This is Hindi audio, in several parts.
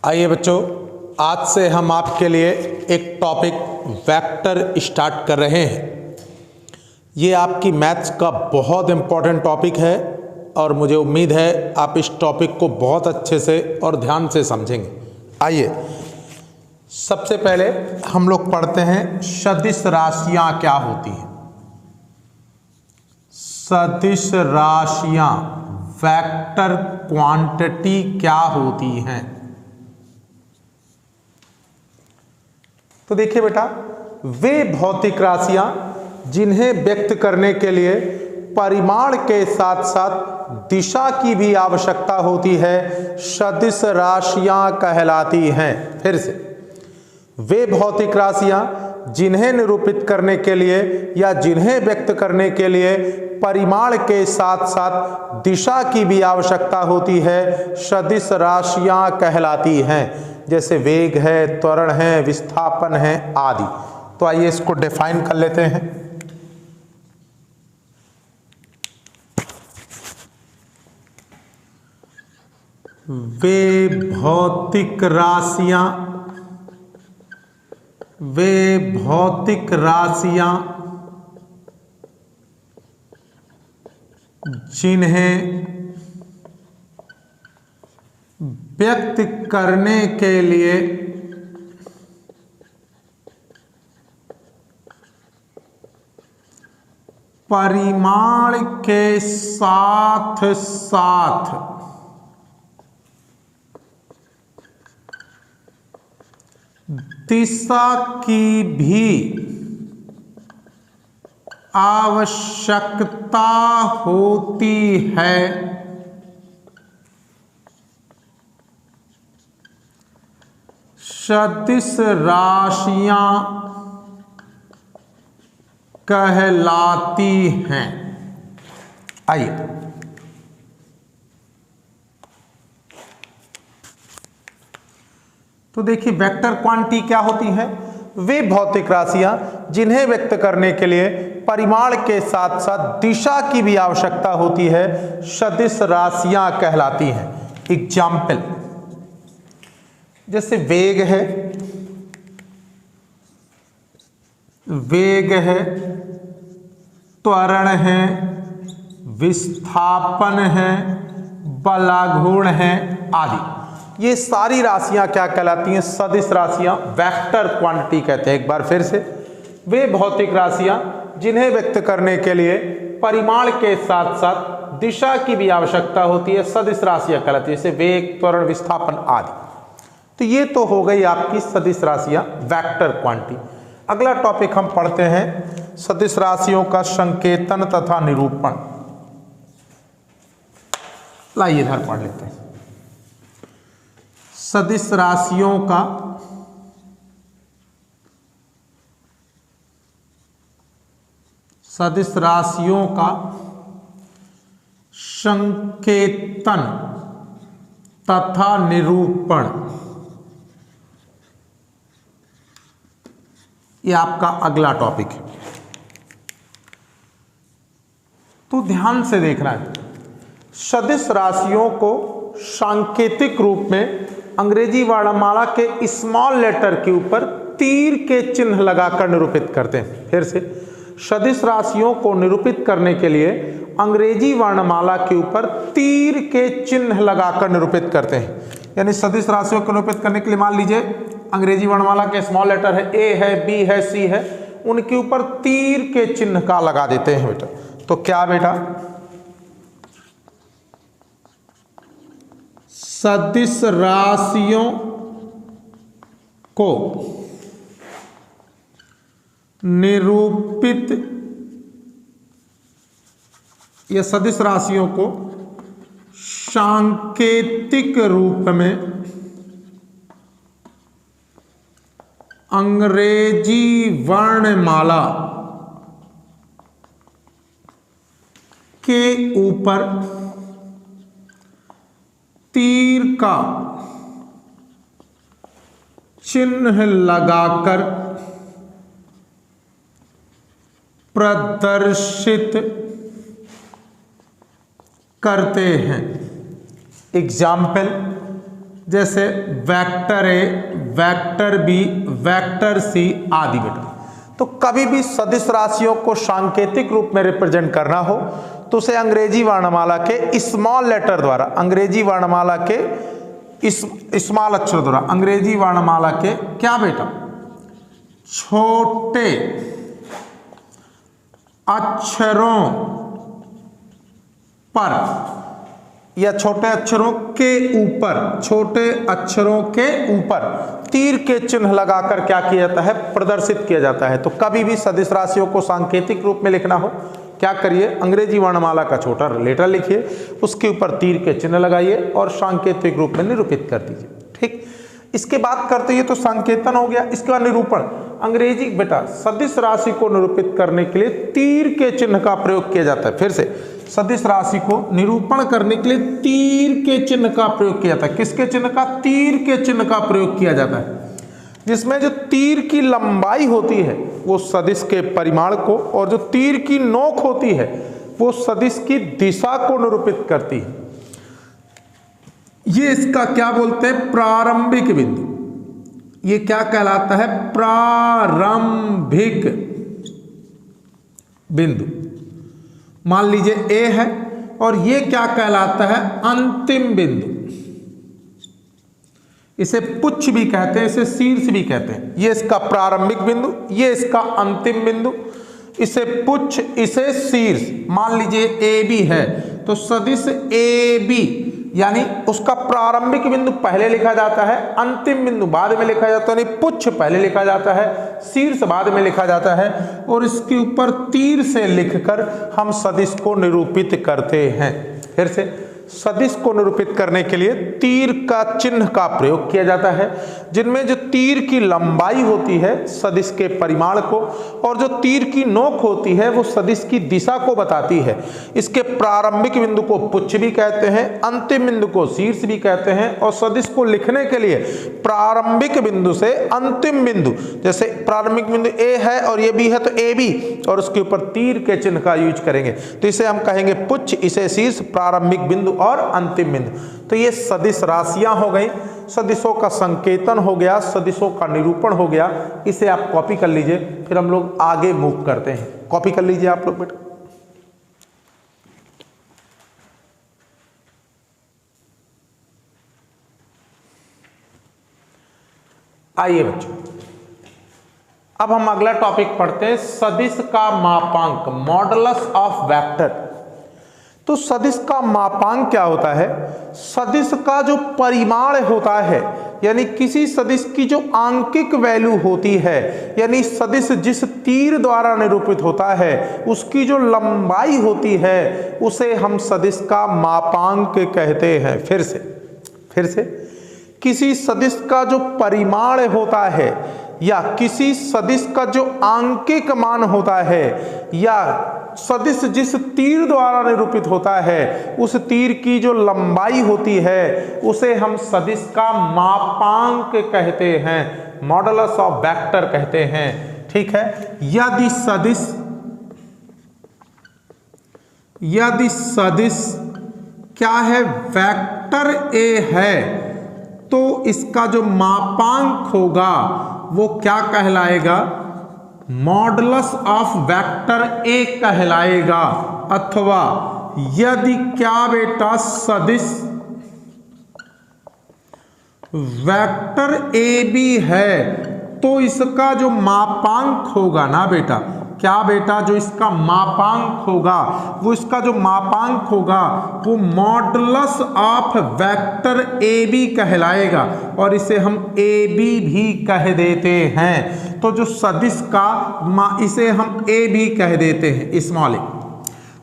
आइए बच्चों, आज से हम आपके लिए एक टॉपिक वेक्टर स्टार्ट कर रहे हैं। ये आपकी मैथ्स का बहुत इम्पोर्टेंट टॉपिक है और मुझे उम्मीद है आप इस टॉपिक को बहुत अच्छे से और ध्यान से समझेंगे। आइए सबसे पहले हम लोग पढ़ते हैं सदिश राशियां क्या होती हैं। सदिश राशियां वेक्टर क्वांटिटी क्या होती हैं। तो देखिए बेटा, वे भौतिक राशियां जिन्हें व्यक्त करने के लिए परिमाण के साथ साथ दिशा की भी आवश्यकता होती है, सदिश राशियां कहलाती हैं। फिर से, वे भौतिक राशियां जिन्हें निरूपित करने के लिए या जिन्हें व्यक्त करने के लिए परिमाण के साथ साथ दिशा की भी आवश्यकता होती है, सदिश राशियां कहलाती हैं। जैसे वेग है, त्वरण है, विस्थापन है आदि। तो आइए इसको डिफाइन कर लेते हैं। वे भौतिक राशियां जिन्हें व्यक्त करने के लिए परिमाण के साथ साथ दिशा की भी आवश्यकता होती है, सदिश राशियां कहलाती हैं। आइए तो देखिए, वेक्टर क्वांटिटी क्या होती है। वे भौतिक राशियां जिन्हें व्यक्त करने के लिए परिमाण के साथ साथ दिशा की भी आवश्यकता होती है, सदिश राशियां कहलाती हैं। एग्जाम्पल, जैसे वेग है, त्वरण है, विस्थापन है, बलाघूर्ण है आदि। ये सारी राशियां क्या कहलाती हैं? सदिश राशियां, वेक्टर क्वांटिटी कहते हैं। एक बार फिर से, वे भौतिक राशियां जिन्हें व्यक्त करने के लिए परिमाण के साथ साथ दिशा की भी आवश्यकता होती है, सदिश राशियां कहलाती है। जैसे वेग, त्वरण, विस्थापन आदि। तो ये तो हो गई आपकी सदिश राशियां, वेक्टर क्वांटिटी। अगला टॉपिक हम पढ़ते हैं सदिश राशियों का संकेतन तथा निरूपण। लाइए इधर पढ़ लेते हैं। सदिश राशियों का संकेतन तथा निरूपण, ये आपका अगला टॉपिक है। तो ध्यान से देखना है। सदिश राशियों को सांकेतिक रूप में अंग्रेजी वर्णमाला के स्मॉल लेटर के ऊपर तीर के चिन्ह लगाकर निरूपित करते हैं। फिर से, सदिश राशियों को निरूपित करने के लिए अंग्रेजी वर्णमाला के ऊपर तीर के चिन्ह लगाकर निरूपित करते हैं। यानी सदिश राशियों को निरूपित करने के लिए मान लीजिए अंग्रेजी वर्णमाला के स्मॉल लेटर है, ए है, बी है, सी है, उनके ऊपर तीर के चिन्ह का लगा देते हैं बेटा। तो क्या बेटा? सदिश राशियों को निरूपित या सदिश राशियों को सांकेतिक रूप में अंग्रेजी वर्णमाला के ऊपर तीर का चिन्ह लगाकर प्रदर्शित करते हैं। एग्जाम्पल, जैसे vector A, vector B, vector C आदि बेटा। तो कभी भी सदिश राशियों को सांकेतिक रूप में रिप्रेजेंट करना हो तो उसे अंग्रेजी वर्णमाला के स्मॉल लेटर द्वारा, अंग्रेजी वर्णमाला के स्मॉल अक्षर द्वारा, अंग्रेजी वर्णमाला के क्या बेटा, छोटे अक्षरों पर या छोटे अक्षरों के ऊपर, छोटे अक्षरों के ऊपर तीर के चिन्ह लगाकर क्या किया जाता है, प्रदर्शित किया जाता है। तो कभी भी सदिश राशियों को सांकेतिक रूप में लिखना हो, क्या करिए, अंग्रेजी वर्णमाला का छोटा लेटर लिखिए, उसके ऊपर तीर के चिन्ह लगाइए और सांकेतिक रूप में निरूपित कर दीजिए। ठीक, इसके बाद करते हैं तो संकेतन हो गया। इसके बाद निरूपण, अंग्रेजी बेटा सदिश राशि को निरूपित करने के लिए तीर के चिन्ह का प्रयोग किया जाता है। फिर से सदिश राशि को निरूपण करने के लिए तीर के चिन्ह का प्रयोग किया जाता है। किसके चिन्ह का, तीर के चिन्ह का प्रयोग किया जाता है, जिसमें जो तीर की लंबाई होती है वो सदिश के परिमाण को, और जो तीर की नोक होती है वो सदिश की दिशा को निरूपित करती है। ये इसका क्या बोलते हैं, प्रारंभिक बिंदु। ये क्या कहलाता है, प्रारंभिक बिंदु। मान लीजिए ए है और ये क्या कहलाता है, अंतिम बिंदु। इसे पुच्छ भी कहते हैं, इसे शीर्ष भी कहते हैं। ये इसका प्रारंभिक बिंदु, ये इसका अंतिम बिंदु, इसे पुच्छ, इसे शीर्ष। मान लीजिए ए बी है तो सदिश ए बी यानी उसका प्रारंभिक बिंदु पहले लिखा जाता है, अंतिम बिंदु बाद में लिखा जाता है, यानी पुच्छ पहले लिखा जाता है, शीर्ष बाद में लिखा जाता है, और इसके ऊपर तीर से लिखकर हम सदिश को निरूपित करते हैं। फिर से सदिश को निरूपित करने के लिए तीर का चिन्ह का प्रयोग किया जाता है, जिनमें जो तीर की लंबाई होती है सदिश के परिमाण को, और जो तीर की नोक होती है वो सदिश की दिशा को बताती है। इसके प्रारंभिक बिंदु को पुच्छ भी कहते हैं, अंतिम बिंदु को शीर्ष भी कहते हैं, और सदिश को लिखने के लिए प्रारंभिक बिंदु से अंतिम बिंदु, जैसे प्रारंभिक बिंदु ए है और ये बी है तो ए बी, और उसके ऊपर तीर के चिन्ह का यूज करेंगे तो इसे हम कहेंगे पुच्छ, इसे शीर्ष, प्रारंभिक बिंदु और अंतिम बिंदु। तो ये सदिश राशियां हो गई, सदिशों का संकेतन हो गया, सदिशों का निरूपण हो गया। इसे आप कॉपी कर लीजिए, फिर हम लोग आगे मूव करते हैं। कॉपी कर लीजिए आप लोग बेटा। आइए बच्चों, अब हम अगला टॉपिक पढ़ते हैं, सदिश का मापांक, मॉडुलस ऑफ वेक्टर। तो सदिश का मापांक क्या होता है, सदिश का जो परिमाण होता है, यानी किसी सदिश की जो आंकिक वैल्यू होती है, यानी सदिश जिस तीर द्वारा निरूपित होता है उसकी जो लंबाई होती है उसे हम सदिश का मापांक कहते हैं। फिर से किसी सदिश का जो परिमाण होता है या किसी सदिश का जो आंकिक मान होता है या सदिश जिस तीर द्वारा निरूपित होता है उस तीर की जो लंबाई होती है उसे हम सदिश का मापांक कहते हैं, मॉडुलस ऑफ वेक्टर कहते हैं। ठीक है, यदि सदिश क्या है, वेक्टर ए है तो इसका जो मापांक होगा वो क्या कहलाएगा, मॉडुलस ऑफ वेक्टर ए कहलाएगा। अथवा यदि क्या बेटा सदिश वेक्टर ए बी है तो इसका जो मापांक होगा ना बेटा, क्या बेटा, जो इसका मापांक होगा वो modulus of vector A B कहलाएगा, और इसे हम ए बी भी कह देते हैं। तो जो सदिश का इसे हम ए भी कह देते हैं, स्मॉल ए।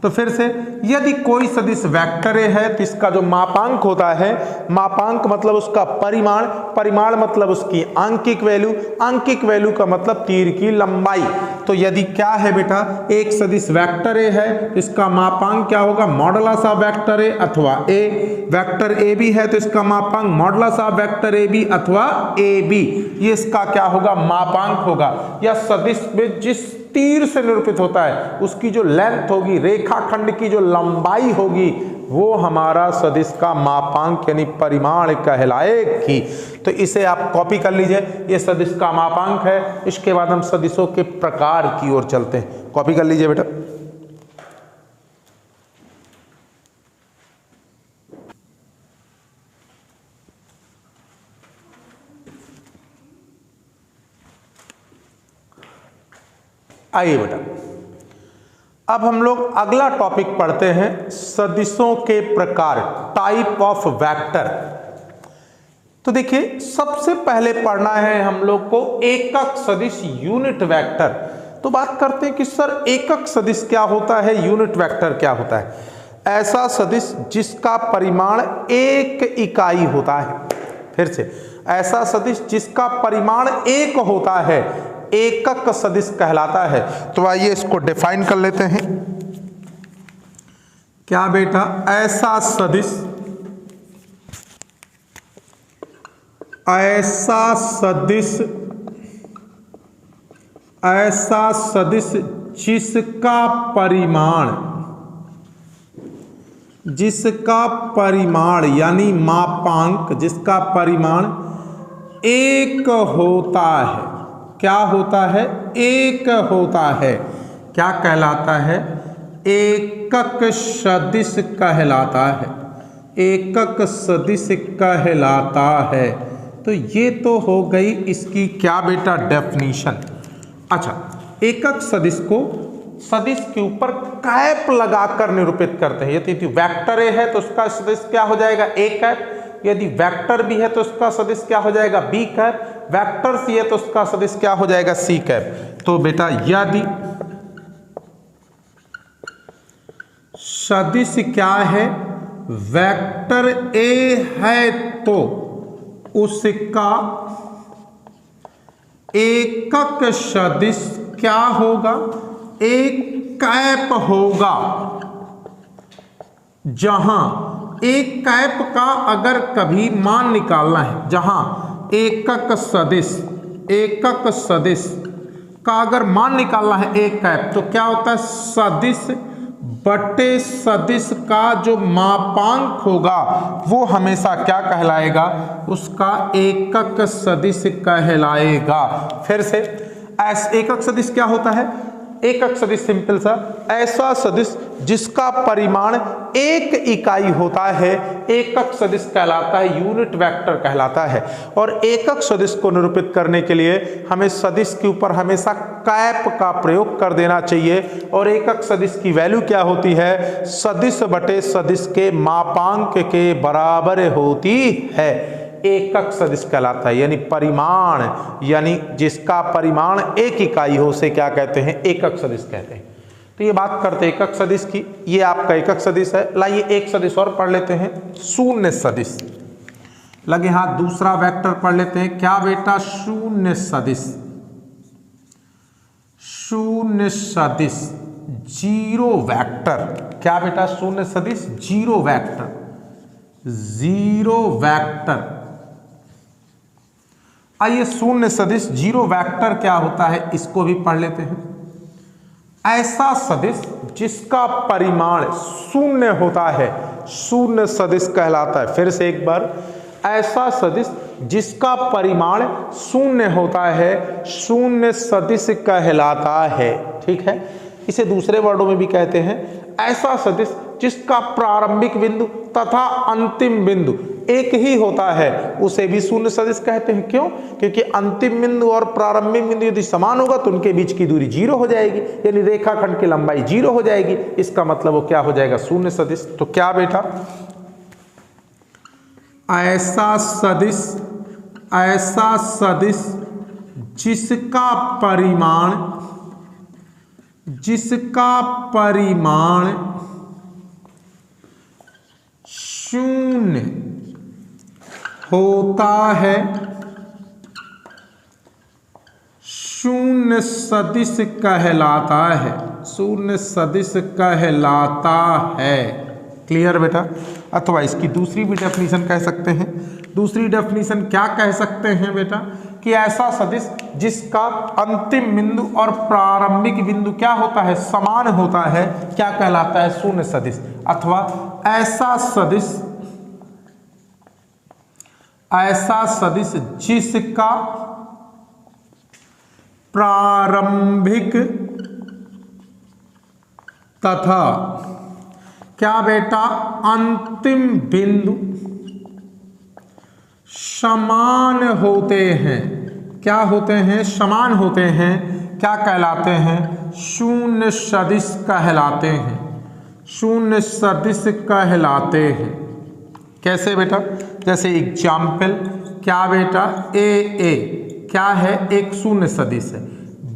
तो फिर से यदि कोई सदिश वेक्टर ए है तो इसका जो मापांक होता है, मापांक मतलब उसका परिमाण, परिमाण मतलब उसकी आंकिक वैल्यू, आंकिक वैल्यू का मतलब तीर की लंबाई। तो यदि क्या है बेटा, एक सदिश वेक्टर ए है तो इसका मापांक क्या होगा, मॉडुलस ऑफ वेक्टर ए, अथवा ए वेक्टर ए बी है तो इसका मापांक modulus of vector A B अथवा ए बी, ये इसका क्या होगा, मापांक होगा। या सदिश में जिस तीर से निरूपित होता है उसकी जो लेंथ होगी, रेखाखंड की जो लंबाई होगी वो हमारा सदिश का मापांक यानी परिमाण कहलाएगी। तो इसे आप कॉपी कर लीजिए, ये सदिश का मापांक है। इसके बाद हम सदिशों के प्रकार की ओर चलते हैं। कॉपी कर लीजिए बेटा। आइए बेटा, अब हम लोग अगला टॉपिक पढ़ते हैं, सदिशों के प्रकार, टाइप ऑफ वेक्टर। तो देखिए, सबसे पहले पढ़ना है हम लोग को एकक सदिश, यूनिट वेक्टर। तो बात करते हैं कि सर एकक सदिश क्या होता है, यूनिट वेक्टर क्या होता है। ऐसा सदिश जिसका परिमाण एक इकाई होता है। फिर से, ऐसा सदिश जिसका परिमाण एक होता है, एकक सदिश कहलाता है। तो आइए इसको डिफाइन कर लेते हैं। क्या बेटा, ऐसा सदिश, ऐसा सदिश, ऐसा सदिश जिसका परिमाण, जिसका परिमाण यानी मापांक, जिसका परिमाण एक होता है। क्या होता है? एक होता है। क्या कहलाता है? एकक सदिश कहलाता है। एकक सदिश कहलाता है। तो ये तो हो गई इसकी क्या बेटा, डेफिनीशन। अच्छा, एकक सदिश को सदिश के ऊपर कैप लगाकर निरूपित करते हैं। यदि वेक्टर ए है तो उसका सदिश क्या हो जाएगा, ए कैप। यदि वेक्टर बी है तो उसका सदिश क्या हो जाएगा, बी कैप। वेक्टर सी है तो उसका सदिश क्या हो जाएगा, सी कैप। तो बेटा, यदि सदिश क्या है, वेक्टर ए है तो उसका एकक सदिश क्या होगा, एक कैप होगा। जहां एक कैप का अगर कभी मान निकालना है, जहां एकक सदिश, एकक सदिश का अगर मान निकालना है एक कैप, तो क्या होता है, सदिश बटे सदिश का जो मापांक होगा वो हमेशा क्या कहलाएगा, उसका एकक सदिश कहलाएगा। फिर से, एकक सदिश क्या होता है, एकक सदिश सिंपल सा ऐसा सदिश जिसका परिमाण एक इकाई होता है, एकक सदिश कहलाता है, यूनिट वेक्टर कहलाता है। और एकक सदिश को निरूपित करने के लिए हमें सदिश के ऊपर हमेशा कैप का प्रयोग कर देना चाहिए। और एकक सदिश की वैल्यू क्या होती है, सदिश बटे सदिश के मापांक के बराबर होती है। एकक सदिश कहलाता है, यानी परिमाण, यानी जिसका परिमाण एक इकाई हो उसे क्या कहते हैं, एकक सदिश कहते हैं। तो ये बात करते हैं एकक सदिश की, ये आपका एकक सदिश है। लाइए एक सदिश और पढ़ लेते हैं, शून्य सदिश। लगे हाथ, दूसरा वेक्टर पढ़ लेते हैं। क्या बेटा, शून्य सदिश। शून्य सदिश, जीरो वेक्टर। क्या बेटा, शून्य सदिश जीरो वेक्टर, जीरो वेक्टर। आइए, शून्य सदिश जीरो वेक्टर क्या होता है इसको भी पढ़ लेते हैं। ऐसा सदिश जिसका परिमाण शून्य होता है, शून्य सदिश कहलाता है। फिर से एक बार, ऐसा सदिश जिसका परिमाण शून्य होता है, शून्य सदिश कहलाता है। ठीक है, इसे दूसरे वर्डों में भी कहते हैं, ऐसा सदिश जिसका प्रारंभिक बिंदु तथा अंतिम बिंदु एक ही होता है उसे भी शून्य सदिश कहते हैं। क्यों? क्योंकि अंतिम बिंदु और प्रारंभिक बिंदु यदि समान होगा तो उनके बीच की दूरी जीरो हो जाएगी, यानी रेखाखंड की लंबाई जीरो हो जाएगी। इसका मतलब वो क्या हो जाएगा, शून्य सदिश। तो क्या बेटा, ऐसा सदिश, ऐसा सदिश जिसका परिमाण, जिसका परिमाण शून्य होता है, शून्य सदिश कहलाता है, शून्य सदिश कहलाता है। क्लियर बेटा। अथवा इसकी दूसरी भी डेफिनेशन कह सकते हैं। दूसरी डेफिनेशन क्या कह सकते हैं बेटा कि ऐसा सदिश जिसका अंतिम बिंदु और प्रारंभिक बिंदु क्या होता है, समान होता है, क्या कहलाता है, शून्य सदिश। अथवा ऐसा सदिश जिसका प्रारंभिक तथा क्या बेटा अंतिम बिंदु समान होते हैं। क्या होते हैं, समान होते हैं, क्या कहलाते हैं, शून्य सदिश कहलाते हैं। शून्य सदिश कहलाते हैं। कैसे बेटा, जैसे एग्जाम्पल क्या बेटा, ए क्या है, एक शून्य सदिश है,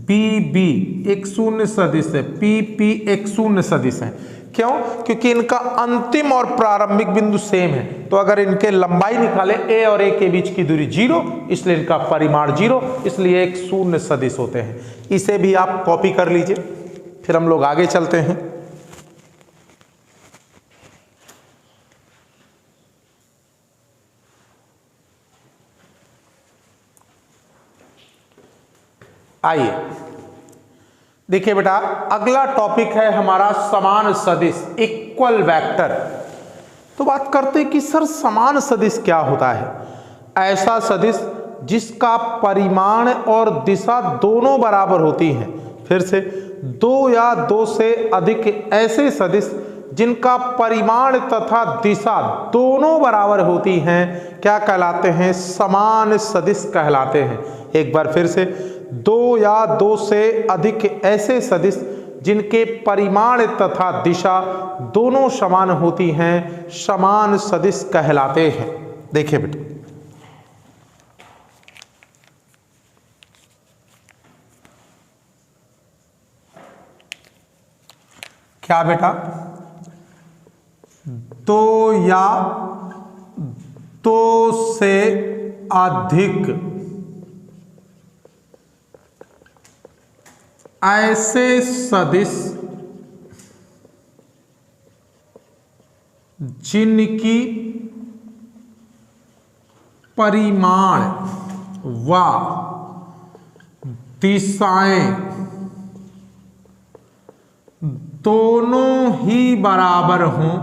बी एक शून्य सदिश है, पी एक शून्य सदिश है। क्यों? क्योंकि इनका अंतिम और प्रारंभिक बिंदु सेम है। तो अगर इनके लंबाई निकाले, ए और ए के बीच की दूरी 0, इसलिए इनका परिमाण 0, इसलिए एक शून्य सदिश होते हैं। इसे भी आप कॉपी कर लीजिए। फिर हम लोग आगे चलते हैं। आइए देखिए बेटा, अगला टॉपिक है हमारा समान सदिश, इक्वल वेक्टर। तो बात करते हैं कि सर समान सदिश क्या होता है। ऐसा सदिश जिसका परिमाण और दिशा दोनों बराबर होती हैं। फिर से, दो या दो से अधिक ऐसे सदिश जिनका परिमाण तथा दिशा दोनों बराबर होती हैं, क्या कहलाते हैं, समान सदिश कहलाते हैं। एक बार फिर से, दो या दो से अधिक ऐसे सदिश जिनके परिमाण तथा दिशा दोनों समान होती हैं, समान सदिश कहलाते हैं। देखिए बेटा, क्या बेटा, दो या दो से अधिक ऐसे सदिश जिनकी परिमाण व दिशाएं दोनों ही बराबर हों,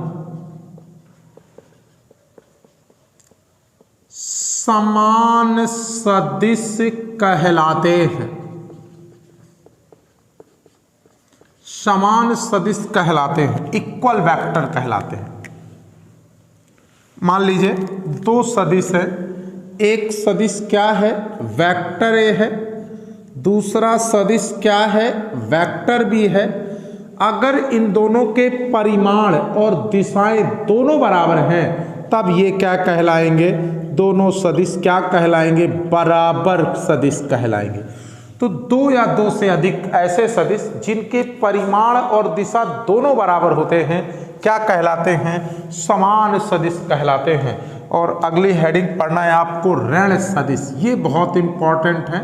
समान सदिश कहलाते हैं। समान सदिश कहलाते हैं, इक्वल वेक्टर कहलाते हैं। मान लीजिए दो सदिश है, एक सदिश क्या है, वेक्टर ए है, दूसरा सदिश क्या है, वेक्टर बी है। अगर इन दोनों के परिमाण और दिशाएं दोनों बराबर हैं, तब ये क्या कहलाएंगे, दोनों सदिश क्या कहलाएंगे, बराबर सदिश कहलाएंगे। तो दो या दो से अधिक ऐसे सदिश जिनके परिमाण और दिशा दोनों बराबर होते हैं, क्या कहलाते हैं, समान सदिश कहलाते हैं। और अगली हेडिंग पढ़ना है आपको, ऋण सदिश। ये बहुत इंपॉर्टेंट है,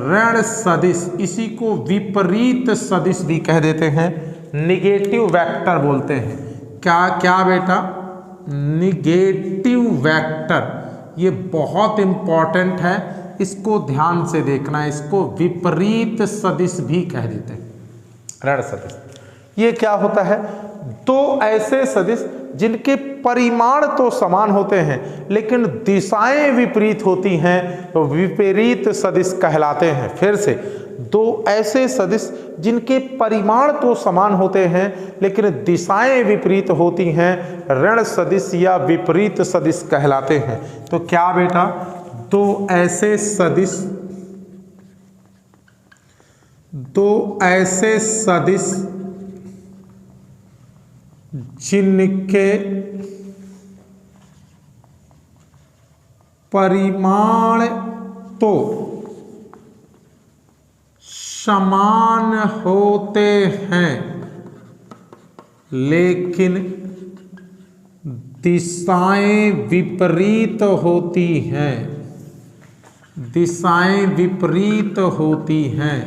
ऋण सदिश। इसी को विपरीत सदिश भी कह देते हैं, निगेटिव वेक्टर बोलते हैं। क्या क्या बेटा, निगेटिव वेक्टर। ये बहुत इंपॉर्टेंट है, इसको ध्यान से देखना है। इसको विपरीत सदिश भी कह देते हैं, ऋण सदिश। ये क्या होता है, दो ऐसे सदिश जिनके परिमाण तो समान होते हैं लेकिन दिशाएं विपरीत होती हैं, तो विपरीत सदिश कहलाते हैं। फिर से, दो ऐसे सदिश जिनके परिमाण तो समान होते हैं लेकिन दिशाएं विपरीत होती हैं, ऋण सदिश या विपरीत सदिश कहलाते हैं। तो क्या बेटा, दो ऐसे सदिश जिनके परिमाण तो समान होते हैं लेकिन दिशाएं विपरीत होती हैं, दिशाएं विपरीत होती हैं,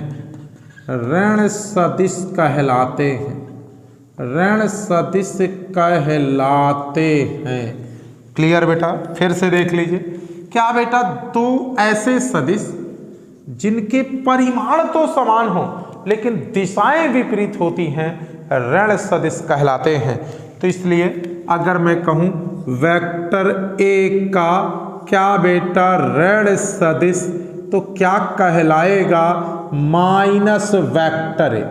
ऋण सदिश कहलाते हैं। ऋण सदिश कहलाते हैं। क्लियर बेटा? फिर से देख लीजिए, क्या बेटा? दो ऐसे सदिश जिनके परिमाण तो समान हो लेकिन दिशाएं विपरीत होती हैं ऋण सदिश कहलाते हैं। तो इसलिए अगर मैं कहूं वेक्टर ए का क्या बेटा ऋण सदिश, तो क्या कहलाएगा? Minus vector A.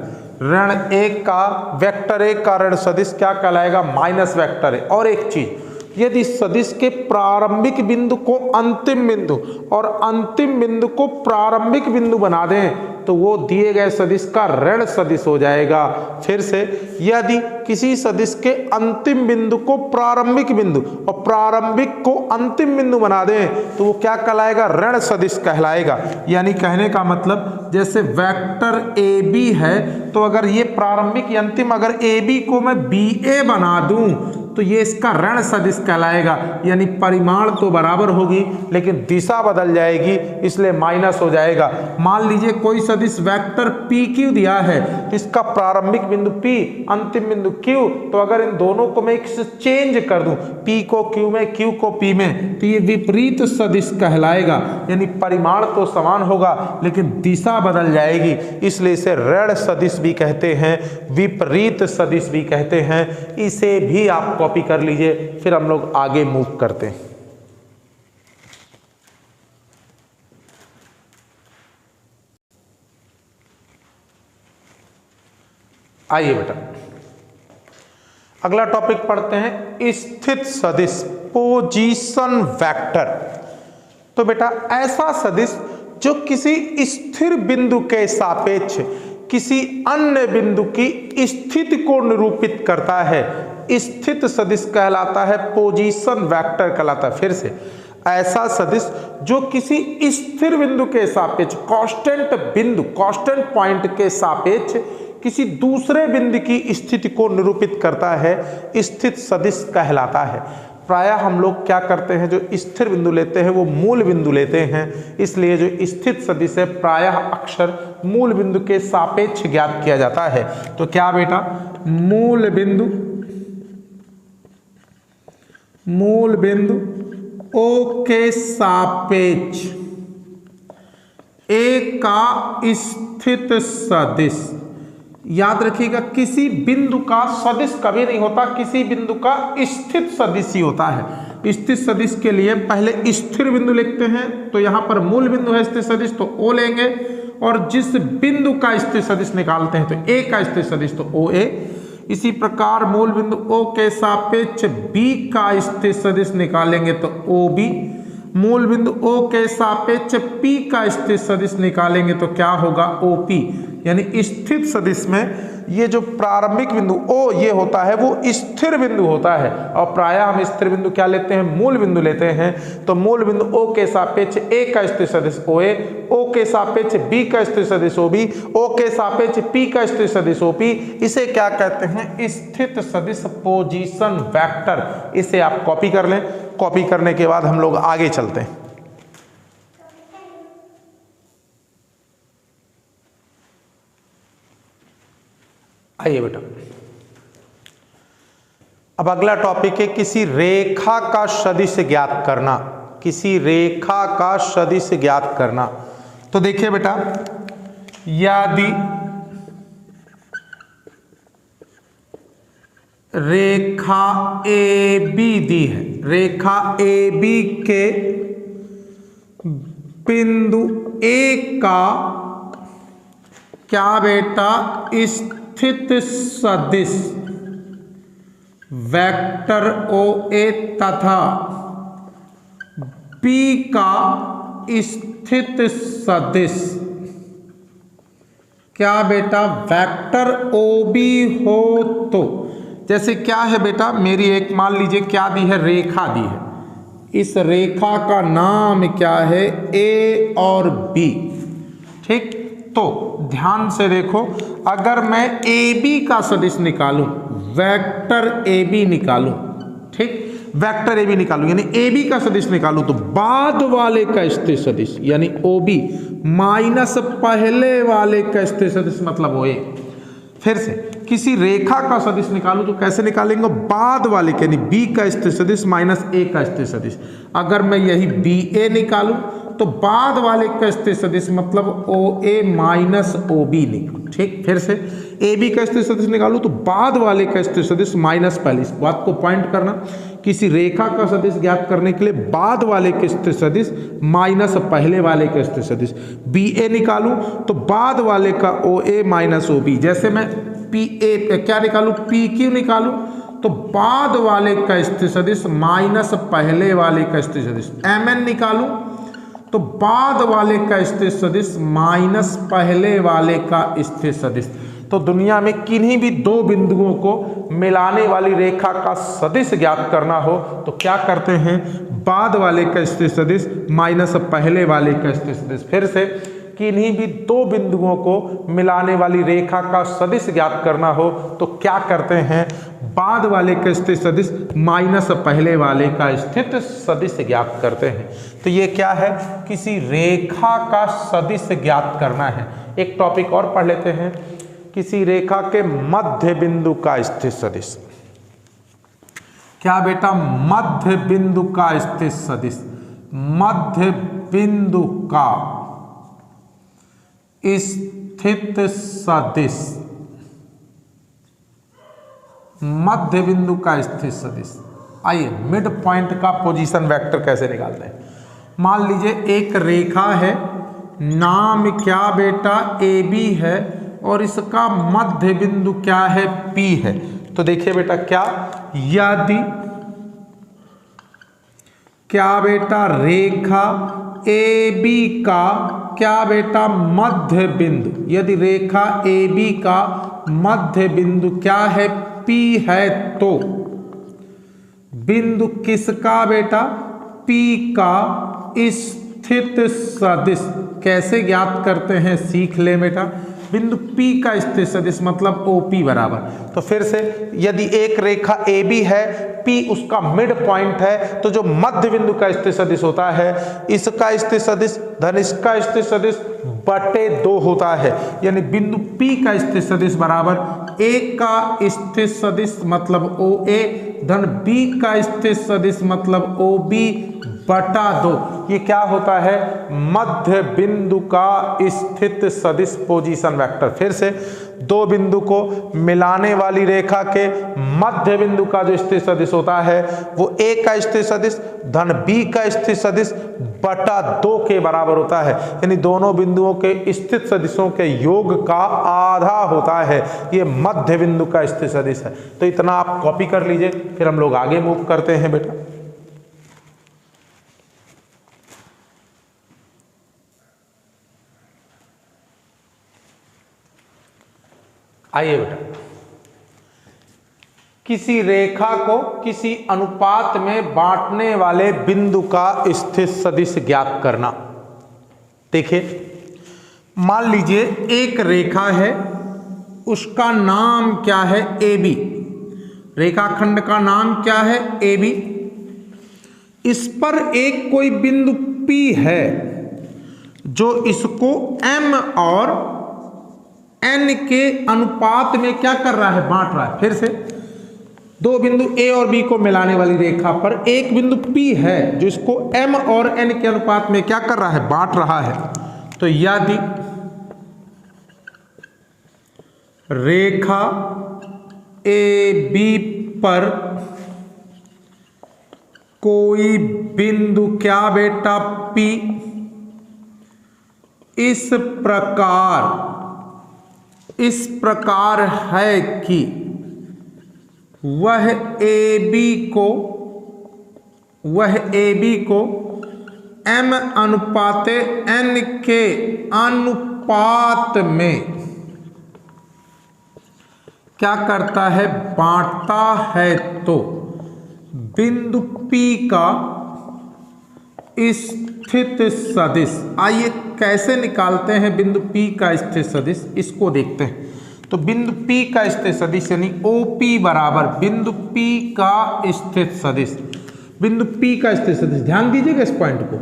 ऋण ए का वेक्टर ए का ऋण सदिश क्या कहलाएगा? Minus vector A. और एक चीज, यदि सदिश के प्रारंभिक बिंदु को अंतिम बिंदु और अंतिम बिंदु को प्रारंभिक बिंदु बना दें तो वो दिए गए सदिश का ऋण सदिश हो जाएगा। फिर से, यदि किसी सदिश के अंतिम बिंदु को प्रारंभिक बिंदु और प्रारंभिक को अंतिम बिंदु बना दें तो वो क्या कहलाएगा? ऋण सदिश कहलाएगा। यानी कहने का मतलब, जैसे वेक्टर ए बी है तो अगर ये प्रारंभिक या अंतिम, अगर ए बी को मैं बी ए बना दूं तो ये इसका ऋण सदिश कहलाएगा। यानी परिमाण तो बराबर होगी लेकिन दिशा बदल जाएगी, इसलिए माइनस हो जाएगा। मान लीजिए कोई सदिश वेक्टर पी क्यू दिया है, इसका प्रारंभिक बिंदु पी, अंतिम बिंदु क्यू, तो अगर इन दोनों को मैं एक्सचेंज कर दूं, पी को क्यू में, क्यू को पी में, तो ये विपरीत सदिश कहलाएगा। यानी परिमाण तो समान होगा लेकिन दिशा बदल जाएगी, इसलिए इसे ऋण सदिश भी कहते हैं, विपरीत सदिश भी कहते हैं। इसे भी आप कॉपी कर लीजिए, फिर हम लोग आगे मूव करते हैं। आइए बेटा, अगला टॉपिक पढ़ते हैं, स्थित सदिश, पोजीशन वेक्टर। तो बेटा ऐसा सदिश जो किसी स्थिर बिंदु के सापेक्ष किसी अन्य बिंदु की स्थिति को निरूपित करता है, स्थित सदिश कहलाता है, पोजीशन वेक्टर कहलाता है। फिर से, ऐसा सदिश जो किसी स्थिर बिंदु के सापेक्ष, कांस्टेंट बिंदु, कांस्टेंट पॉइंट के सापेक्ष किसी दूसरे बिंदु की स्थिति को निरूपित करता है, स्थित सदिश कहलाता है। प्रायः हम लोग क्या करते हैं, जो स्थिर बिंदु लेते हैं वो मूल बिंदु लेते हैं, इसलिए जो स्थित सदिश है प्रायः अक्सर मूल बिंदु के सापेक्ष ज्ञात किया जाता है। तो क्या बेटा? मूल बिंदु ओ के सापेक्ष ए का स्थित सदिश। याद रखिएगा, किसी बिंदु का सदिश कभी नहीं होता, किसी बिंदु का स्थित सदिश ही होता है। स्थित सदिश के लिए पहले स्थिर बिंदु लिखते हैं, तो यहां पर मूल बिंदु है स्थित सदिश तो ओ लेंगे, और जिस बिंदु का स्थित सदिश निकालते हैं तो ए का स्थित सदिश तो ओ ए। इसी प्रकार मूल बिंदु ओ के सापेक्ष बी का स्थित सदिश निकालेंगे तो ओ बी। मूल बिंदु ओ के सापेक्ष पी का स्थित सदिश निकालेंगे तो क्या होगा? O P. यानी स्थित सदिश में ये जो प्रारंभिक बिंदु ओ ये होता है वो स्थिर बिंदु होता है, और प्रायः हम स्थिर बिंदु क्या लेते हैं? मूल बिंदु लेते हैं। तो मूल बिंदु ओ के सापेक्ष ए का स्थित सदिश ओ ए, ओ के सापेक्ष बी का स्थित सदिश ओ बी, ओ के सापेक्ष पी का स्थित सदिश ओ पी। इसे क्या कहते हैं? स्थित सदिश, पोजीशन वेक्टर। इसे आप कॉपी कर लें। कॉपी करने के बाद हम लोग आगे चलते हैं। आइए बेटा, अब अगला टॉपिक है किसी रेखा का सदिश ज्ञात करना। किसी रेखा का सदिश ज्ञात करना। तो देखिए बेटा, यदि रेखा ए बी दी है, रेखा ए बी के बिंदु ए का क्या बेटा? स्थित सदिश वेक्टर ओ ए तथा बी का स्थित सदिश क्या बेटा? वेक्टर ओ बी हो। तो जैसे क्या है बेटा, मेरी एक मान लीजिए क्या दी है? रेखा दी है। इस रेखा का नाम क्या है? ए और बी। ठीक, तो ध्यान से देखो, अगर मैं ए बी का सदिश निकालूं, वेक्टर ए बी निकालूं, ठीक, वेक्टर ए बी निकालूं यानी ए बी का सदिश निकालूं, तो बाद वाले का स्थित सदिश यानी ओ बी माइनस पहले वाले का स्थित सदिश मतलब ओ ए। फिर से किसी रेखा का सदिश निकालूं तो कैसे निकालेंगे, बाद वाले के, यानी बी का स्थिर सदिश माइनस ए का स्थिर सदिश। अगर मैं यही बी ए निकालूं तो बाद वाले का स्थिर सदिश मतलब ओ ए माइनस ओ बी निकालूं। ठीक, फिर से ए बी का स्थिर सदिश निकालूं तो बाद वाले का स्थिर सदिश माइनस पहले। इस बात को पॉइंट करना, किसी रेखा का सदिश ज्ञात करने के लिए बाद वाले के स्थिर सदिश माइनस पहले वाले के स्थिर सदिश। बी ए निकालूं तो बाद वाले का ओ ए माइनस ओ बी। जैसे मैं पी ए क्या निकालूं, पी क्यू निकालूं तो बाद वाले का स्थिर सदिश माइनस पहले वाले का स्थिर सदिश। एम एन निकालूं तो बाद वाले का स्थिर सदिश माइनस पहले वाले का स्थिर सदिश। तो दुनिया में किन्हीं भी दो बिंदुओं को मिलाने वाली रेखा का सदिश ज्ञात करना हो तो क्या करते हैं, बाद वाले का स्थिर सदिश माइनस पहले वाले का स्थिर सदिश। फिर से किन्हीं भी दो बिंदुओं को मिलाने वाली रेखा का सदिश ज्ञात करना हो तो क्या करते हैं, बाद वाले का स्थिर सदिश माइनस पहले वाले का स्थित सदिश ज्ञात करते हैं। तो ये क्या है, किसी रेखा का सदिश ज्ञात करना है। एक टॉपिक और पढ़ लेते हैं, किसी रेखा के मध्य बिंदु का स्थिर सदिश। क्या बेटा, मध्य बिंदु का स्थिर सदिश, मध्य बिंदु का स्थित सदिश, मध्य बिंदु का स्थित सदिश। आइए मिड पॉइंट का पोजीशन वेक्टर कैसे निकालते हैं। मान लीजिए एक रेखा है, नाम क्या बेटा ए बी है और इसका मध्य बिंदु क्या है, पी है। तो देखिए बेटा, क्या यदि क्या बेटा रेखा ए बी का क्या बेटा मध्य बिंदु, यदि रेखा ए बी का मध्य बिंदु क्या है, पी है, तो बिंदु किसका बेटा, पी का स्थित सदिश कैसे ज्ञात करते हैं, सीख ले बेटा। बिंदु P का स्थिर सदिश मतलब OP बराबर। तो फिर से यदि एक रेखा AB है, P उसका मिड पॉइंट है, तो जो मध्य बिंदु का स्थिर सदिश होता है, इसका स्थिर सदिश धन इसका स्थिर सदिश बटे 2 होता है। यानी बिंदु P का स्थिर सदिश बराबर A का स्थिर सदिश मतलब OA धन B का स्थिर सदिश मतलब OB बटा 2। ये क्या होता है, मध्य बिंदु का स्थित सदिश पोजीशन वेक्टर। फिर से दो बिंदु को मिलाने वाली रेखा के मध्य बिंदु का जो स्थिर सदिश होता है वो A का स्थिर सदिश धन B का स्थिर सदिश बटा 2 के बराबर होता है। यानी दोनों बिंदुओं के स्थित सदिशों के योग का आधा होता है, ये मध्य बिंदु का स्थिर सदिश है। तो इतना आप कॉपी कर लीजिए, फिर हम लोग आगे मूव करते हैं बेटा। आइए बेटा, किसी रेखा को किसी अनुपात में बांटने वाले बिंदु का स्थिर सदिश ज्ञात करना। देखिए, मान लीजिए एक रेखा है, उसका नाम क्या है, AB। रेखाखंड का नाम क्या है, AB। इस पर एक कोई बिंदु P है जो इसको M और N के अनुपात में क्या कर रहा है, बांट रहा है। फिर से दो बिंदु A और B को मिलाने वाली रेखा पर एक बिंदु P है जो इसको M और N के अनुपात में क्या कर रहा है, बांट रहा है। तो यदि रेखा AB पर कोई बिंदु क्या बेटा P इस प्रकार है कि वह AB को M अनुपात N के अनुपात में क्या करता है, बांटता है, तो बिंदु P का स्थित सदिश। आइए कैसे निकालते हैं बिंदु P का स्थित सदिश, इसको देखते हैं। तो बिंदु P का स्थित सदिश यानी OP बराबर बिंदु P का स्थित सदिश। बिंदु P का स्थित सदिश, ध्यान दीजिएगा इस पॉइंट को,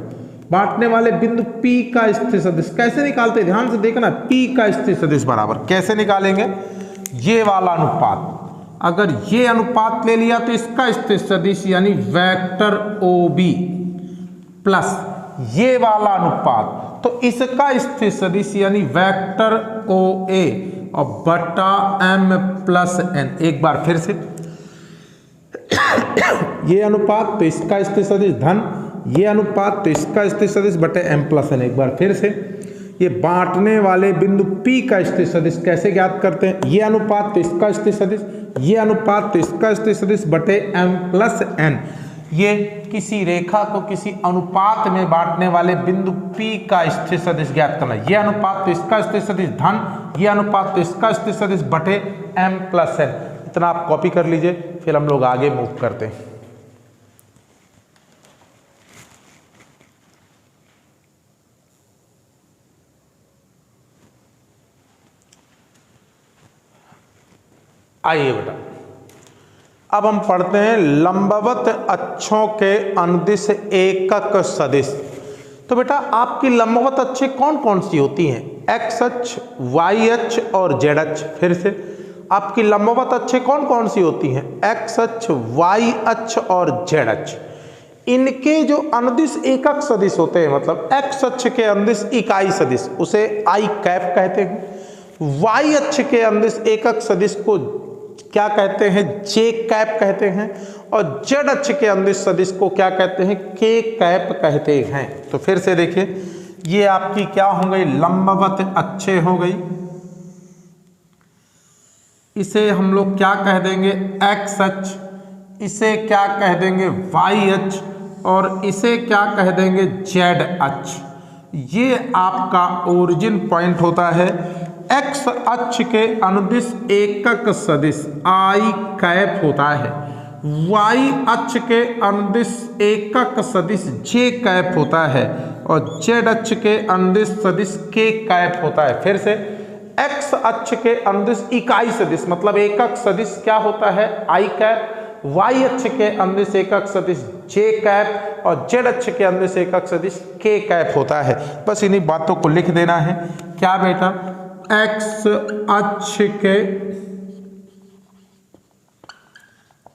बांटने वाले बिंदु P का स्थित सदिश कैसे निकालते हैं, ध्यान से देखना। P का स्थित सदिश बराबर कैसे निकालेंगे, ये वाला अनुपात, अगर ये अनुपात ले लिया तो इसका स्थिर सदिश यानी वेक्टर OB प्लस ये वाला अनुपात तो इसका स्थिर सदिश यानी वेक्टर OA और बटा M प्लस N। एक बार फिर से ये अनुपात तो इसका स्थिर सदिश धन, ये अनुपात तो इसका स्थिर सदिश बटे M प्लस N। एक बार फिर से ये बांटने वाले बिंदु P का स्थिर सदिश कैसे ज्ञात करते हैं, ये अनुपात तो इसका स्थिर सदिश, ये अनुपात तो इसका स्थिर सदिश बटे M प्लस N। ये किसी रेखा को किसी अनुपात में बांटने वाले बिंदु P का स्थिर सदिश ज्ञात करना। ये अनुपात तो इसका स्थिर सदिश धन, ये अनुपात तो इसका स्थिर सदिश बटे M प्लस N। इतना आप कॉपी कर लीजिए, फिर हम लोग आगे मूव करते हैं। आइए बेटा, अब हम पढ़ते हैं लंबवत अक्षों के अनुदिश एकक सदिश। तो बेटा आपकी लंबवत अक्षें कौन कौन सी होती हैं, एक्स अक्ष, वाई अक्ष और जेड अक्ष। फिर से आपकी लंबवत अक्षें कौन कौन सी होती हैं, एक्स अक्ष, वाई अक्ष और जेड अक्ष। इनके जो अनुदिश एकक सदिश होते हैं, मतलब एक्स अक्ष के अनुदिश इकाई सदिश उसे आई कैप कहते हैं, वाई अक्ष के अनुदिश एकक सदिश को क्या कहते हैं, जे कैप कहते हैं, और जेड अक्ष के अनुदिश सदिश को क्या कहते हैं, के कैप कहते हैं। तो फिर से देखिए, ये आपकी क्या हो गई, लंबवत अक्षें हो गई। इसे हम लोग क्या कह देंगे, एक्स अक्ष, इसे क्या कह देंगे, वाई अक्ष, और इसे क्या कह देंगे, जेड अक्ष। ये आपका ओरिजिन पॉइंट होता है। एक्स अक्ष के अनुदिश एकक सदिश आई कैप होता है, वाई अक्ष के अनुदिश एकक सदिश जे कैप होता है, और जेड अक्ष के अनुदिश सदिश के कैप होता है। फिर से एक्स अक्ष के अनुदिश इकाई सदिश मतलब एकक सदिश क्या होता है, आई कैप, वाई अक्ष के अनुदिश एकक सदिश जे कैप, और जेड अक्ष के अनुदिश एकक सदिश के कैप होता है। बस इन्हीं बातों को लिख देना है। क्या बेटा, एक्स अक्ष के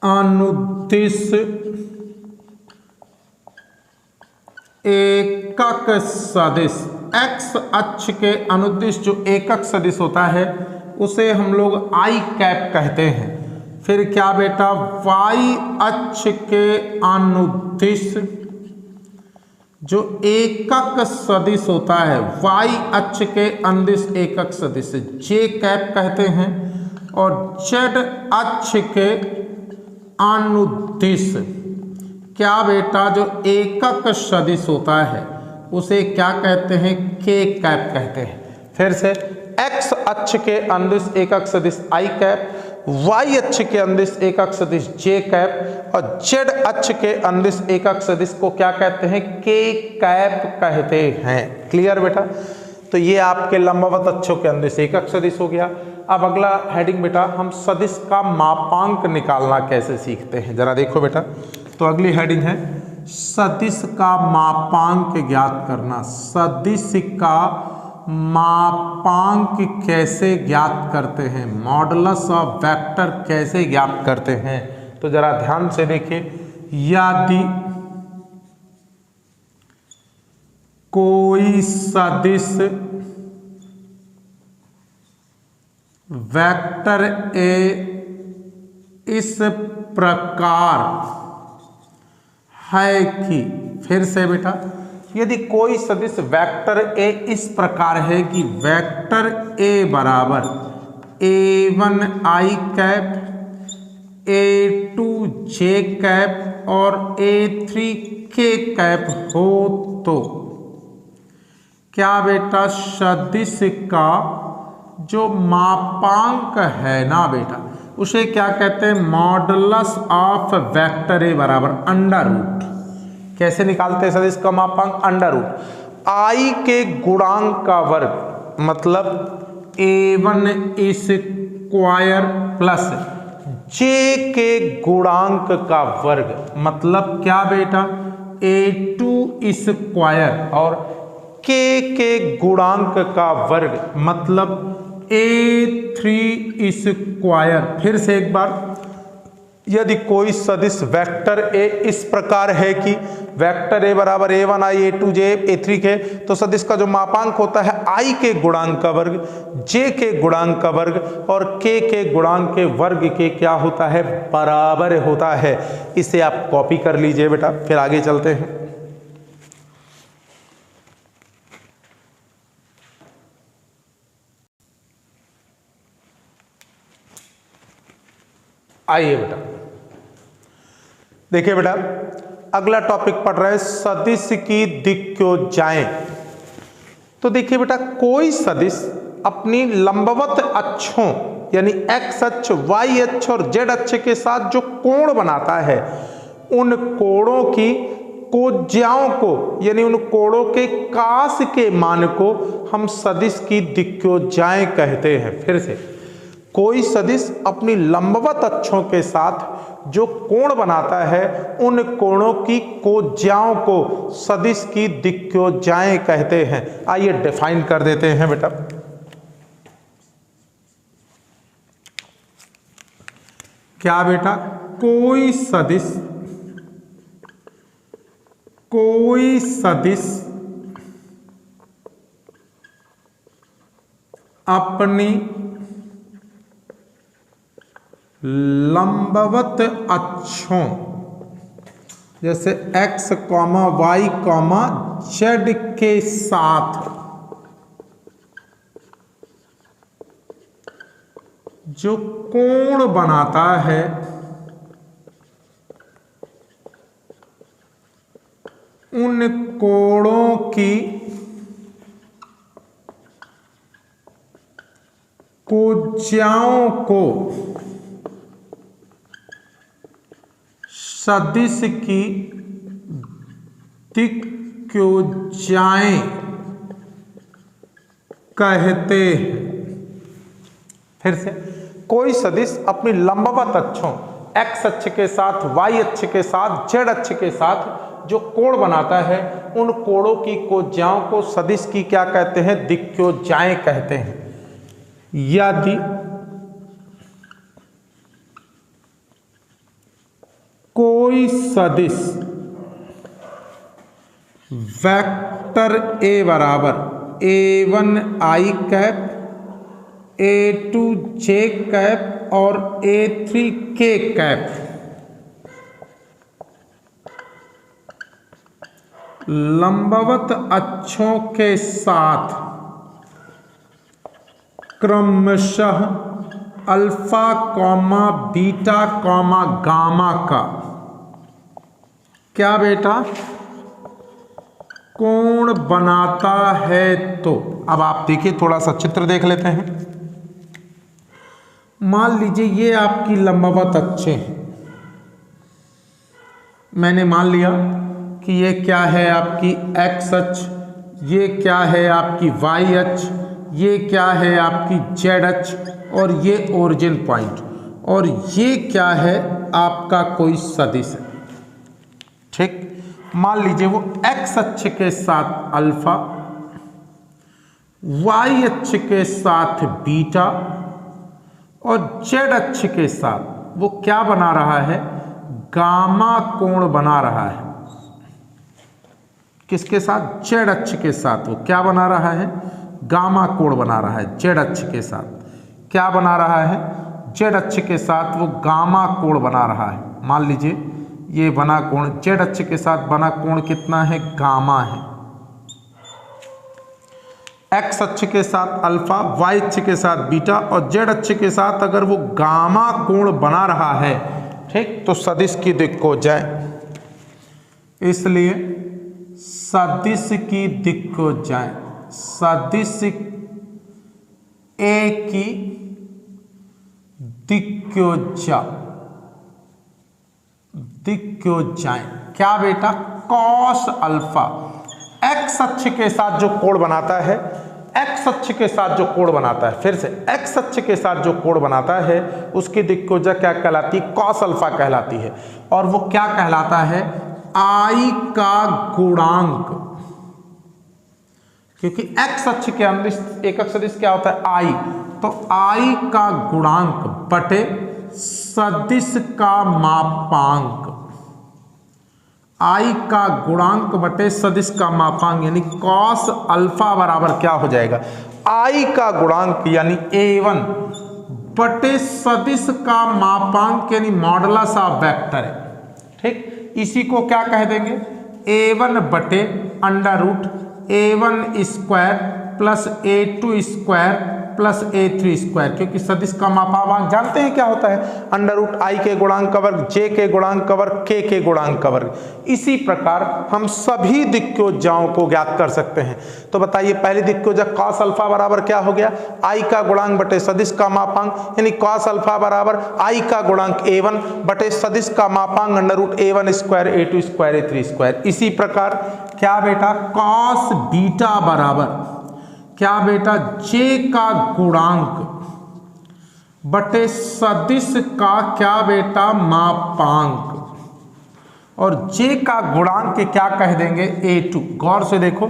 अनुदिश एकक सदिश, एक्स अक्ष के अनुदिश जो एकक सदिश होता है उसे हम लोग आई कैप कहते हैं। फिर क्या बेटा, वाई अक्ष के अनुदिश जो एकक सदिश होता है, वाई अक्ष के अनुदिश एकक सदिश जे कैप कहते हैं, और जेड अक्ष के अनुदिश क्या बेटा जो एकक सदिश होता है उसे क्या कहते हैं, के कैप कहते हैं। फिर से एक्स अक्ष के अनुदिश एकक सदिश आई कैप, वाई अक्ष के अनुदिश एकक सदिश जे कैप, और जेड अक्ष के अनुदिश एकक सदिश को क्या कहते हैं, के कैप कहते हैं। क्लियर बेटा। तो ये आपके लंबवत अक्षों के अनुदिश एकक सदिश हो गया। अब अगला हेडिंग बेटा, हम सदिश का मापांक निकालना कैसे सीखते हैं, जरा देखो बेटा। तो अगली हेडिंग है सदिश का मापांक ज्ञात करना। सदिश का मापांक कैसे ज्ञात करते हैं, मॉडुलस ऑफ वेक्टर कैसे ज्ञात करते हैं। तो जरा ध्यान से देखिए, यदि कोई सदिश वेक्टर ए इस प्रकार है कि, फिर से बेटा, यदि कोई सदिश वेक्टर ए इस प्रकार है कि वेक्टर ए बराबर A1 आई कैप, A2 जे कैप और A3 के कैप हो, तो क्या बेटा सदिश का जो मापांक है ना बेटा उसे क्या कहते हैं, मॉडुलस ऑफ वेक्टर ए बराबर अंडर रूट। कैसे निकालते हैं सदिश का मापांक, अंडर रूट आई के गुणांक का वर्ग मतलब A1 स्क्वायर प्लस जे के गुणांक का वर्ग मतलब क्या बेटा A2 स्क्वायर, और के गुणांक का वर्ग मतलब A3 स्क्वायर। फिर से एक बार, यदि कोई सदिश वेक्टर ए इस प्रकार है कि वेक्टर ए बराबर A1 I A2 J A3 के, तो सदिश का जो मापांक होता है I के गुणांक का वर्ग, J के गुणांक का वर्ग और K के गुणांक के वर्ग के क्या होता है, बराबर होता है। इसे आप कॉपी कर लीजिए बेटा। फिर आगे चलते हैं। आइए बेटा, देखिए बेटा, अगला टॉपिक पढ़ रहे हैं सदिश की दिक्योजाएं। तो देखिए बेटा, कोई सदिश अपनी लंबवत अक्षों यानी x अक्ष, y अक्ष और z अक्ष के साथ जो कोण बनाता है, उन कोणों की कोज्याओं को यानी उन कोणों के कास के मान को हम सदिश की दिक्योजाएं कहते हैं। फिर से, कोई सदिश अपनी लंबवत अक्षों के साथ जो कोण बनाता है, उन कोणों की कोज्याओं को सदिश की दिक्योजाएं कहते हैं। आइए डिफाइन कर देते हैं बेटा। क्या बेटा, कोई सदिश अपनी लंबवत अक्षों जैसे x, y, z के साथ जो कोण बनाता है, उन कोणों की कोज्याओं को सदिश की दिक्योजाएं कहते हैं। फिर से, कोई सदिश अपनी लंबवत अक्षों x अक्ष के साथ, y अक्ष के साथ, z अक्ष के साथ जो कोण बनाता है, उन कोणों की कोज्याओं को सदिश की क्या कहते हैं, दिक्योजाएं कहते हैं। यदि कोई सदिश वेक्टर A बराबर A1 I cap, A2 J cap और A3 K कैप लंबवत अक्षों के साथ क्रमशः अल्फा, बीटा, गामा का क्या बेटा, कोण बनाता है। तो अब आप देखिए, थोड़ा सा चित्र देख लेते हैं। मान लीजिए ये आपकी लंबवत अक्षें हैं। मैंने मान लिया कि ये क्या है आपकी x अक्ष, ये क्या है आपकी y अक्ष, ये क्या है आपकी z अक्ष और ये ओरिजिन पॉइंट, और ये क्या है आपका कोई सदिश है। ठीक, मान लीजिए वो x अक्ष के साथ अल्फा, y अक्ष के साथ बीटा और z अक्ष के साथ वो क्या बना रहा है, गामा कोण बना रहा है। किसके साथ, z अक्ष के साथ वो क्या बना रहा है, गामा कोण बना रहा है। z अक्ष के साथ क्या बना रहा है, z अक्ष के साथ वो गामा कोण बना रहा है। मान लीजिए ये बना कोण, z अक्ष के साथ बना कोण कितना है, गामा है। x अक्ष के साथ अल्फा, y अक्ष के साथ बीटा और z अक्ष के साथ अगर वो गामा कोण बना रहा है, ठीक, तो सदिश की दिक्योजाएं। इसलिए सदिश की दिक्योजाएं, सदिश ए की दिक्योजाएं क्या बेटा, कॉस अल्फा, एक्स अक्ष के साथ जो कोण बनाता है, एक्स अक्ष के साथ जो कोण बनाता है, फिर से एक्स अक्ष के साथ जो कोण बनाता है उसकी दिक्योजा क्या कहलाती है, कॉस अल्फा कहलाती है। और वो क्या कहलाता है, आई का गुणांक, क्योंकि एक्स अक्ष के अंदर एकक सदिश क्या होता है, आई, तो I का गुणांक बटे सदिश का मापांक, I का गुणांक बटे सदिश का मापांक यानी कॉस अल्फा बराबर क्या हो जाएगा, I का गुणांक यानी A1 बटे सदिश का मापांक यानी मॉडुलस ऑफ वेक्टर है। ठीक, इसी को क्या कह देंगे, A1 बटे under root A1 square plus A2 square plus A3 square, क्योंकि सदिश का मापांक जानते हैं क्या होता है, अंडर रूट I के गुणांक का वर्ग, J के गुणांक का वर्ग, K के गुणांक का वर्ग। इसी प्रकार हम सभी दिक्कोजाओं को ज्ञात कर सकते हैं। तो बताइए पहली दिक्कोजा कॉस अल्फा बराबर क्या हो गया, I का गुणांक बटे सदिश का मापांक यानी कॉस अल्फा बराबर I का गुणांक A1 बटे सदिश का मापांक under root A1 square A2 square A3 square. इसी प्रकार क्या बेटा, कॉस बीटा बराबर क्या बेटा, J का गुणांक बटे सदिश का क्या बेटा मापांक, और J का गुणांक के क्या कह देंगे A2। गौर से देखो,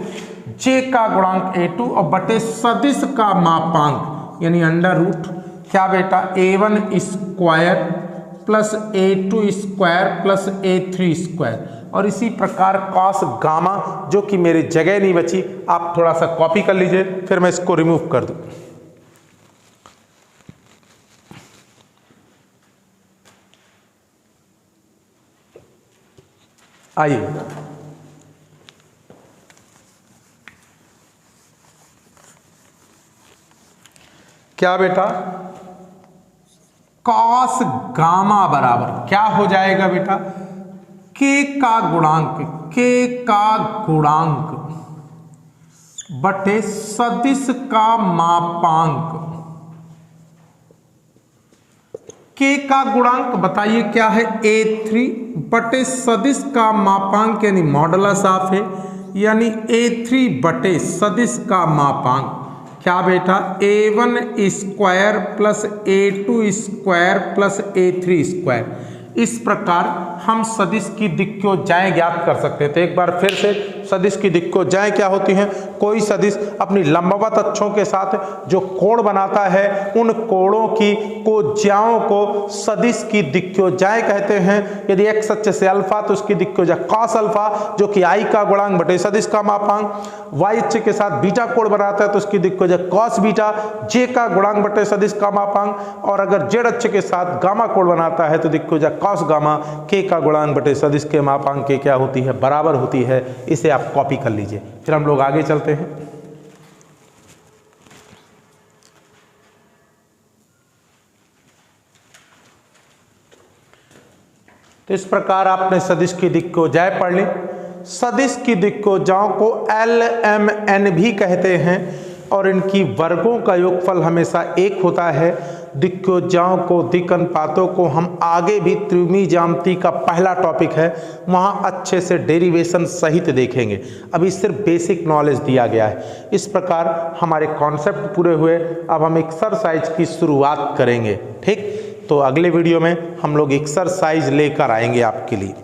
J का गुणांक A2 और बटे सदिश का मापांक यानी अंडर रूट क्या बेटा A1 square plus A2 square plus A3 square. और इसी प्रकार कॉस गामा, जो कि मेरी जगह नहीं बची, आप थोड़ा सा कॉपी कर लीजिए, फिर मैं इसको रिमूव कर दूं। आइए क्या बेटा, कॉस गामा बराबर क्या हो जाएगा बेटा, K का गुणांक बटे सदिश का मापांक। K का गुणांक बताइए क्या है, A3 बटे सदिश का मापांक यानी मॉडुलस ऑफ है, यानी A3 बटे सदिश का मापांक क्या बेटा A1 square plus A2 square plus A3 square. इस प्रकार हम सदिश की दिक्कोजाएं ज्ञात कर सकते हैं। तो एक बार फिर से सदिश की दिक्कोजाएं क्या होती हैं, कोई सदिश अपनी लंबवत अक्षों के साथ जो कोण बनाता है उन कोणों की कोज्याओं को सदिश की दिक्कोजाएं कहते हैं। यदि एक्स अक्ष से अल्फा तो उसकी दिक्कोजा कॉस अल्फा जो कि I का गुणांक बटे सदिश का मापांक, वाई अक्ष के साथ बीटा कोण बनाता है तो उसकी दिक्कोजा कॉस बीटा, J का गुणांक बटे सदिश का मापांक, और अगर Z अक्ष के साथ गामा कोण बनाता है तो दिक्कोजा कॉस गामा, K का गुणांक बटे सदिश के मापांक के क्या होती है, बराबर होती है। इसे आप कॉपी कर लीजिए। फिर हम लोग आगे चलते हैं। तो इस प्रकार आपने सदिश की दिक्कोजाएं पढ़ ली। सदिश की दिक्कोजाओं को LMN भी कहते हैं और इनकी वर्गों का योगफल हमेशा 1 होता है। दिक्कोजाओं को, दिक् अनुपातों को हम आगे भी त्रिविमीय ज्यामिति का पहला टॉपिक है, वहाँ अच्छे से डेरिवेशन सहित देखेंगे। अभी सिर्फ बेसिक नॉलेज दिया गया है। इस प्रकार हमारे कॉन्सेप्ट पूरे हुए। अब हम एक्सरसाइज की शुरुआत करेंगे। ठीक, तो अगले वीडियो में हम लोग एक्सरसाइज लेकर आएंगे आपके लिए।